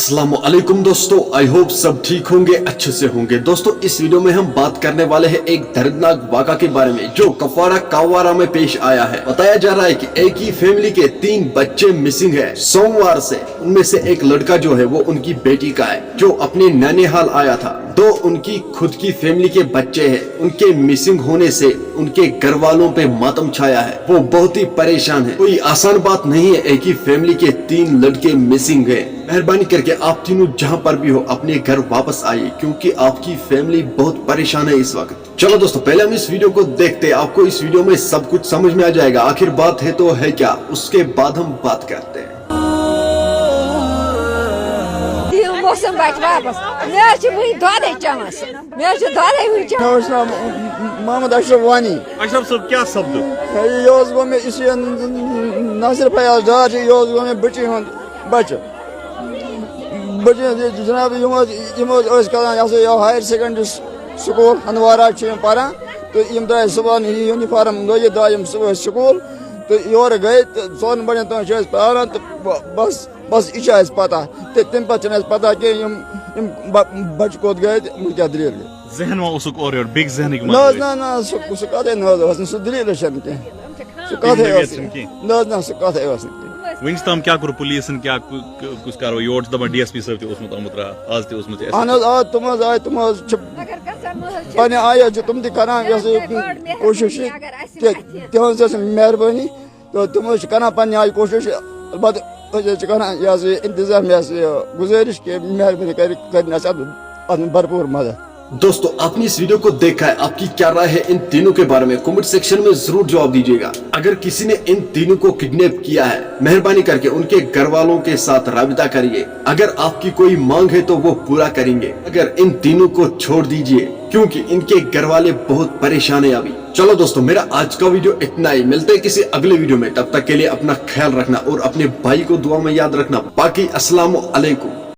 अस्सलामुअलैकुम दोस्तों, I hope सब ठीक होंगे, अच्छे से होंगे। दोस्तों इस वीडियो में हम बात करने वाले हैं एक दर्दनाक वाक़ा के बारे में जो कफवारा कावारा में पेश आया है। बताया जा रहा है कि एक ही फैमिली के 3 बच्चे मिसिंग है सोमवार से। उनमें से एक लड़का जो है वो उनकी बेटी का है जो अपने नैनीहाल आया था। 2 उनकी खुद की फैमिली के बच्चे हैं। उनके मिसिंग होने से उनके घर वालों पे मातम छाया है, वो बहुत ही परेशान है। कोई आसान बात नहीं है, एक ही फैमिली के 3 लड़के मिसिंग है। मेहरबानी करके आप तीनों जहां पर भी हो अपने घर वापस आइए क्योंकि आपकी फैमिली बहुत परेशान है इस वक्त। चलो दोस्तों पहले हम इस वीडियो को देखते हैं, आपको इस वीडियो में सब कुछ समझ में आ जाएगा। आखिर बात है तो है क्या, उसके बाद हम बात करते हैं। मौसम बच वापस मोहम्मद अशरफ वानी। अशरफ साहब क्या शब्द ये गो में इस नासिर फयाज डार ये गो में बच्चे हूँ बच्चे जनाब यमो हायर सेकेंडरी स्कूल हंदवारा पारान तो यम द्राय सुबह यूनिफॉर्म लोग द्राय सुबह स्कूल तो योर गए सोन बड़े तो पारान तो बस बस यह पता तम पे पता कि बच्चे कोत गए क्या दलील जहन और बिग जहन ना सह कत सह दलील सह कत वंस तम क्या कर पुलिस क्या कुछ करो योर दपान DSP साहब तमुत रहा आज तुम आए तुम पे आय तुम करान कोशिश तिज मेहरबानी तो तुम करान पे आय कोशिश अलबत् करान इंतजाम गुजारिश कि मेहरबानी कर भरपूर मदद। दोस्तों आपने इस वीडियो को देखा है, आपकी क्या राय है इन तीनों के बारे में कमेंट सेक्शन में जरूर जवाब दीजिएगा। अगर किसी ने इन तीनों को किडनैप किया है मेहरबानी करके उनके घर वालों के साथ राबिता करिए। अगर आपकी कोई मांग है तो वो पूरा करेंगे। अगर इन तीनों को छोड़ दीजिए क्योंकि इनके घर वाले बहुत परेशान है अभी। चलो दोस्तों मेरा आज का वीडियो इतना ही, मिलते हैं किसी अगले वीडियो में। तब तक के लिए अपना ख्याल रखना और अपने भाई को दुआ में याद रखना। बाकी अस्सलाम वालेकुम।